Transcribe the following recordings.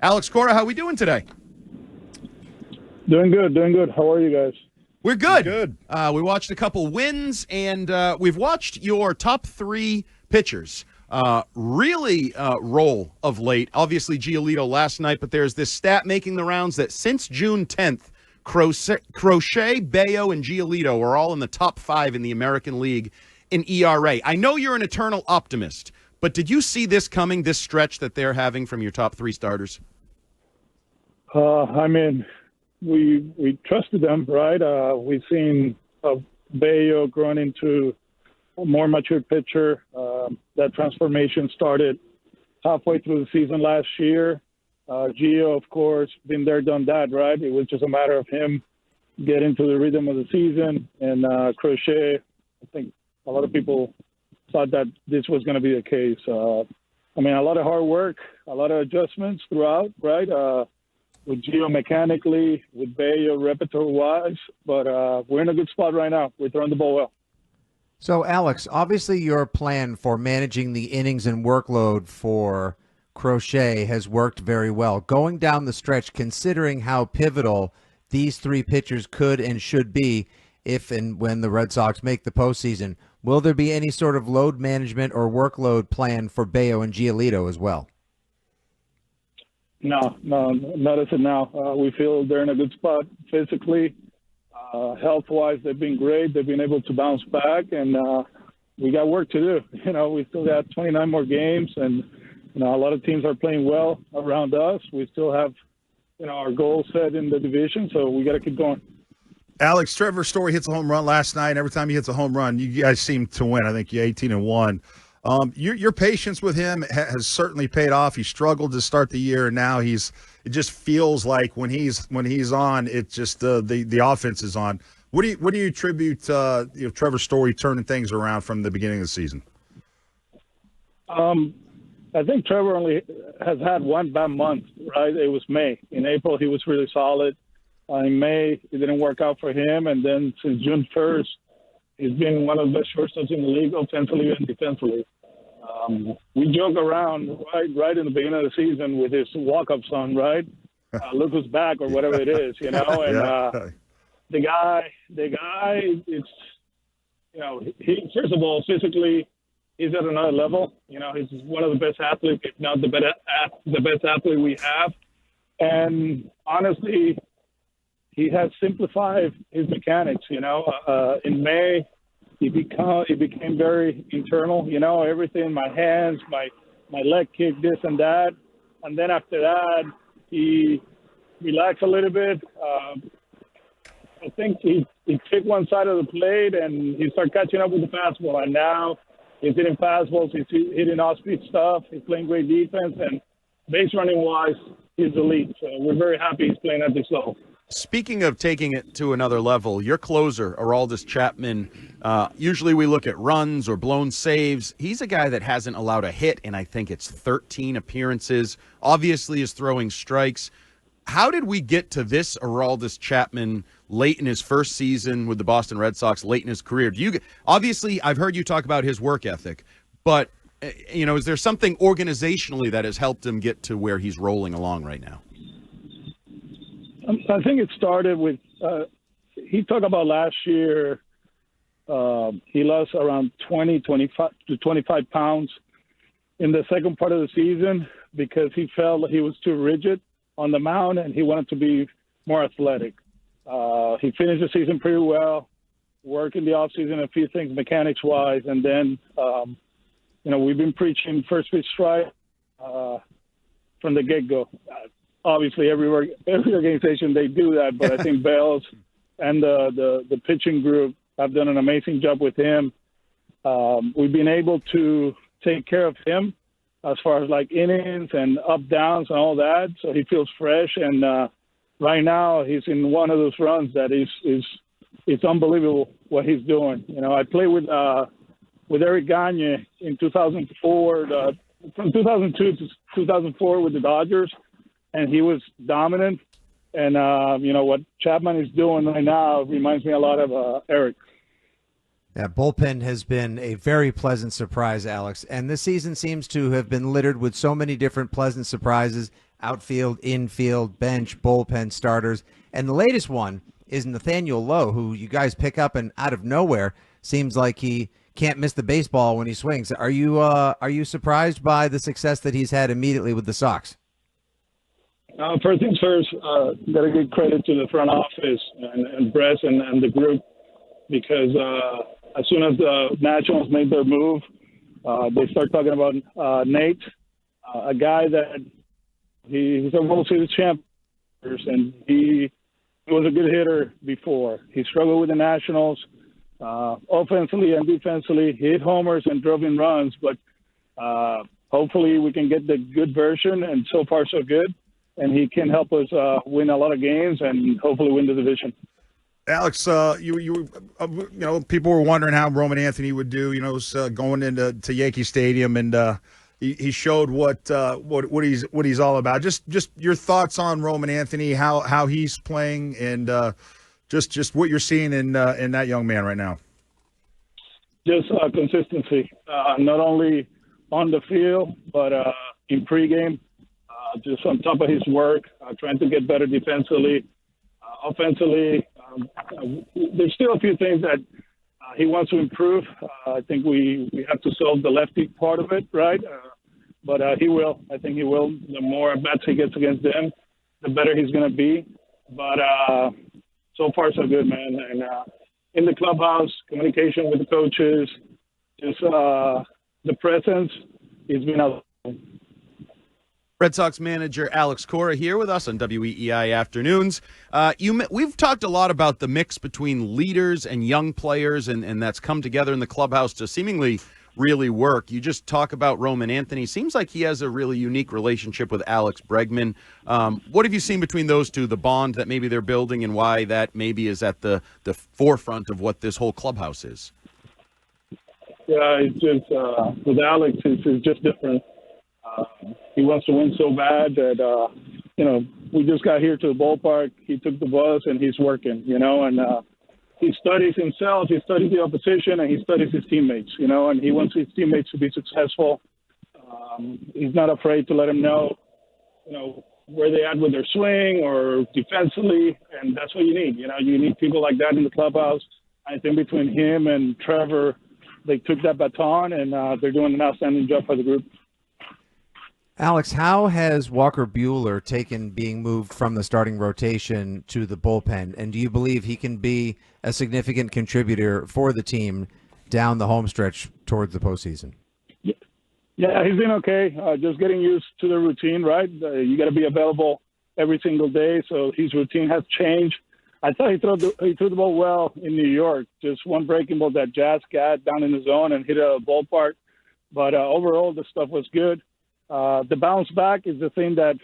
Alex Cora, how we doing today? Doing good, doing good. How are you guys? We're good. Good. We watched a couple wins, and we've watched your top three pitchers really roll of late. Obviously, Giolito last night, but there's this stat making the rounds that since June 10th, Crochet, Bayo, and Giolito are all in the top 5 in the American League in ERA. I know you're an eternal optimist, but did you see this coming, this stretch that they're having from your top 3 starters? I mean, we trusted them, right? We've seen Bayo growing into a more mature pitcher. That transformation started halfway through the season last year. Gio, of course, been there, done that, right? It was just a matter of him getting to the rhythm of the season. And Crochet, I think a lot of people thought that this was going to be the case. I mean, a lot of hard work, a lot of adjustments throughout, right? With Gio mechanically, with Bayo repertoire-wise, but we're in a good spot right now. We're throwing the ball well. So, Alex, obviously your plan for managing the innings and workload for Crochet has worked very well. Going down the stretch, considering how pivotal these 3 pitchers could and should be if and when the Red Sox make the postseason, will there be any sort of load management or workload plan for Bayo and Giolito as well? No, not as of now. We feel they're in a good spot physically. Health-wise, they've been great. They've been able to bounce back, and we got work to do. You know, we still got 29 more games, and you know, a lot of teams are playing well around us. We still have, you know, our goals set in the division, so we got to keep going. Alex, Trevor Story hits a home run last night. Every time he hits a home run, you guys seem to win. I think you're 18-1. Your patience with him has certainly paid off. He struggled to start the year, and now it just feels like when he's on, it just the offense is on. What do you attribute Trevor Story turning things around from the beginning of the season? I think Trevor only has had one bad month, right? It was May. In April, he was really solid. In May, it didn't work out for him, and then since June 1st, he's been one of the best shortstops in the league, offensively and defensively. We joke around right in the beginning of the season with his walk-up song, right? Look who's back or whatever it is, you know. And the guy, it's, you know, he first of all, physically, he's at another level. You know, he's one of the best athletes, if not the best athlete we have. And honestly, he has simplified his mechanics, you know. In May, it became very internal, you know, everything, my hands, my leg kick, this and that. And then after that, he relaxed a little bit. I think he took one side of the plate and he started catching up with the fastball. And now he's hitting fastballs, he's hitting off-speed stuff, he's playing great defense, and base running-wise, he's elite. So we're very happy he's playing at this level. Speaking of taking it to another level, your closer, Aroldis Chapman, usually we look at runs or blown saves. He's a guy that hasn't allowed a hit in, I think it's 13 appearances, obviously is throwing strikes. How did we get to this Aroldis Chapman late in his first season with the Boston Red Sox, late in his career? Obviously, I've heard you talk about his work ethic, but you know, is there something organizationally that has helped him get to where he's rolling along right now? I think it started with he talked about last year. He lost around 25 to 25 pounds in the second part of the season because he felt he was too rigid on the mound and he wanted to be more athletic. He finished the season pretty well, worked in the offseason a few things mechanics-wise, and then, you know, we've been preaching first pitch strike from the get-go. Obviously, every organization, they do that, but I think Bells and the pitching group have done an amazing job with him. We've been able to take care of him as far as like innings and up downs and all that, so he feels fresh. And right now, he's in one of those runs that is it's unbelievable what he's doing. You know, I played with Eric Gagne in 2004, from 2002 to 2004 with the Dodgers. And he was dominant. And, you know, what Chapman is doing right now reminds me a lot of Eric. Yeah, Bullpen has been a very pleasant surprise, Alex. And this season seems to have been littered with so many different pleasant surprises. outfield, infield, bench, bullpen starters. And the latest one is Nathaniel Lowe, who you guys pick up and out of nowhere seems like he can't miss the baseball when he swings. Are you surprised by the success that he's had immediately with the Sox? First things first, got to give credit to the front office and Brett and the group, because as soon as the Nationals made their move, they start talking about Nate, a guy that he's a World Series champion, and he was a good hitter before. He struggled with the Nationals, offensively and defensively. He hit homers and drove in runs, but hopefully we can get the good version, and so far so good. And he can help us win a lot of games and hopefully win the division. Alex, you know, people were wondering how Roman Anthony would do. You know, going into Yankee Stadium, and he showed what he's all about. Just your thoughts on Roman Anthony, how he's playing, and just what you're seeing in that young man right now. Just consistency, not only on the field but in pregame. Just on top of his work, trying to get better defensively, offensively. There's still a few things that he wants to improve. I think we have to solve the lefty part of it, right? But he will. I think he will. The more bats he gets against them, the better he's going to be. But so far, so good, man. And in the clubhouse, communication with the coaches, just the presence, he's been out. Red Sox manager Alex Cora here with us on WEEI Afternoons. We've talked a lot about the mix between leaders and young players, and that's come together in the clubhouse to seemingly really work. You just talk about Roman Anthony. Seems like he has a really unique relationship with Alex Bregman. What have you seen between those two, the bond that maybe they're building, and why that maybe is at the forefront of what this whole clubhouse is? Yeah, it's just with Alex, it's just different. He wants to win so bad that, we just got here to the ballpark. He took the bus and he's working, and he studies himself, he studies the opposition, and he studies his teammates, and he wants his teammates to be successful. He's not afraid to let them know, where they at with their swing or defensively, and that's what you need. You need people like that in the clubhouse. I think between him and Trevor, they took that baton, and they're doing an outstanding job for the group. Alex, how has Walker Buehler taken being moved from the starting rotation to the bullpen? And do you believe he can be a significant contributor for the team down the home stretch towards the postseason? Yeah, he's been okay. Just getting used to the routine, right? You got to be available every single day, so his routine has changed. I thought he threw the ball well in New York. Just one breaking ball that Jazz got down in the zone and hit a ballpark. But overall, the stuff was good. The bounce back is the thing that,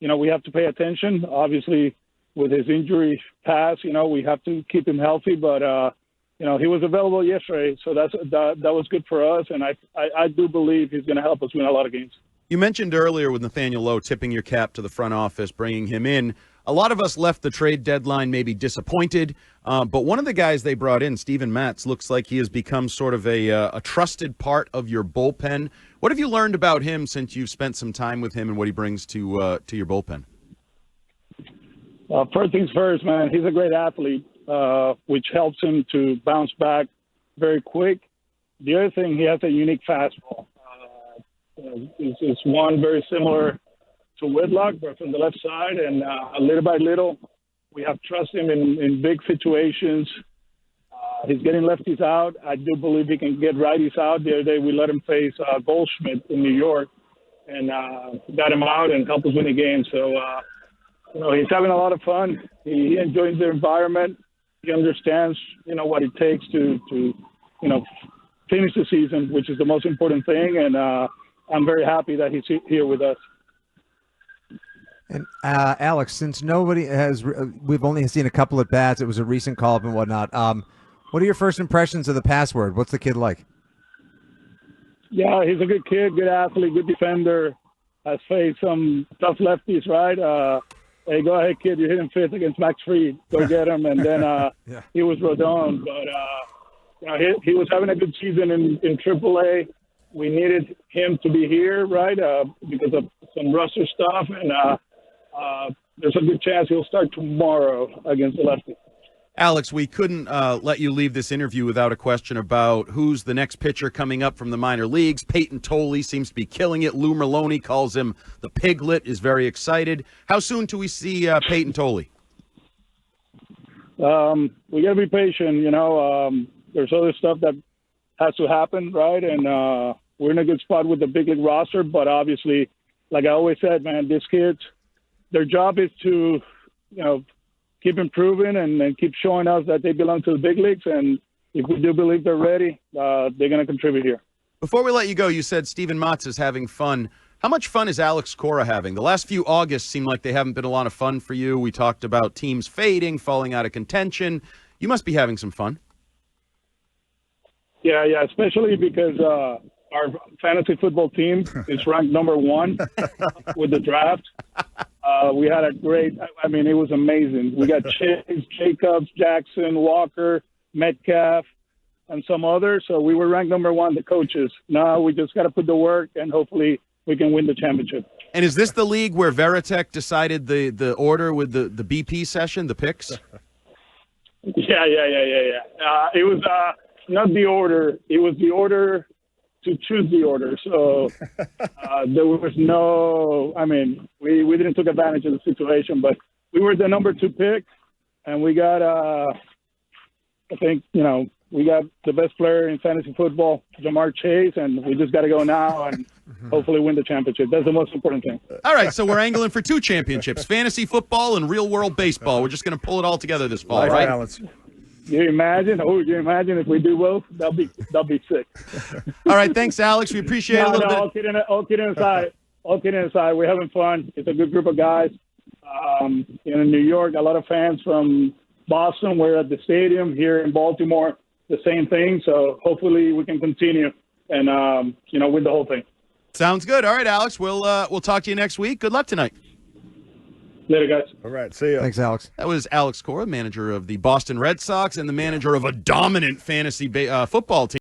we have to pay attention. Obviously, with his injury past, we have to keep him healthy. But, he was available yesterday, so that was good for us. And I do believe he's going to help us win a lot of games. You mentioned earlier with Nathaniel Lowe tipping your cap to the front office, bringing him in. A lot of us left the trade deadline maybe disappointed, but one of the guys they brought in, Steven Matz, looks like he has become sort of a trusted part of your bullpen. What have you learned about him since you've spent some time with him and what he brings to your bullpen? First things first, man, he's a great athlete, which helps him to bounce back very quick. The other thing, he has a unique fastball. It's one very similar to Whitlock, but from the left side, and little by little, we have trust him in big situations. He's getting lefties out. I do believe he can get righties out. The other day, we let him face Goldschmidt in New York, and got him out and helped us win the game. So, he's having a lot of fun. He enjoys the environment. He understands, what it takes to finish the season, which is the most important thing. And I'm very happy that he's here with us. And Alex, since nobody has, we've only seen a couple at bats. It was a recent call-up and whatnot. What are your first impressions of the password? What's the kid like? Yeah, he's a good kid, good athlete, good defender. Has faced some tough lefties, right? Hey, go ahead, kid. You're hitting fifth against Max Fried. Go get him. And then he was Rodon. But he was having a good season in AAA. we needed him to be here, right, because of some roster stuff, and there's a good chance he'll start tomorrow against the lefty. Alex, we couldn't let you leave this interview without a question about who's the next pitcher coming up from the minor leagues. Peyton Tolley seems to be killing it. Lou Merlone calls him the Piglet, is very excited. How soon do we see Peyton Tolley? We got to be patient, there's other stuff that has to happen, right? And we're in a good spot with the big league roster, but obviously, like I always said, man, these kids, their job is to, keep improving and keep showing us that they belong to the big leagues. And if we do believe they're ready, they're going to contribute here. Before we let you go, you said Steven Matz is having fun. How much fun is Alex Cora having? The last few Augusts seem like they haven't been a lot of fun for you. We talked about teams fading, falling out of contention. You must be having some fun. Yeah, especially because our fantasy football team is ranked number 1 with the draft. We had a great – it was amazing. We got Chase, Jacobs, Jackson, Walker, Metcalf, and some others. So we were ranked number 1, the coaches. Now we just got to put the work, and hopefully we can win the championship. And is this the league where Veritek decided the order with the BP session, the picks? Yeah. It was not the order. It was the order to choose the order. So there was no – we didn't take advantage of the situation, but we were the number 2 pick, and we got we got the best player in fantasy football, Jamar Chase, and we just got to go now and hopefully win the championship. That's the most important thing. All right, so we're angling for 2 championships, fantasy football and real-world baseball. We're just going to pull it all together this fall, right? Alex. You imagine if we do both? That'll be sick. All right, thanks, Alex. We appreciate it a little bit. All kidding aside, we're having fun. It's a good group of guys. In New York, a lot of fans from Boston. We're at the stadium here in Baltimore. The same thing. So hopefully we can continue and win the whole thing. Sounds good. All right, Alex. We'll talk to you next week. Good luck tonight. Later, guys. All right, see ya. Thanks, Alex. That was Alex Cora, manager of the Boston Red Sox and the manager of a dominant fantasy football team.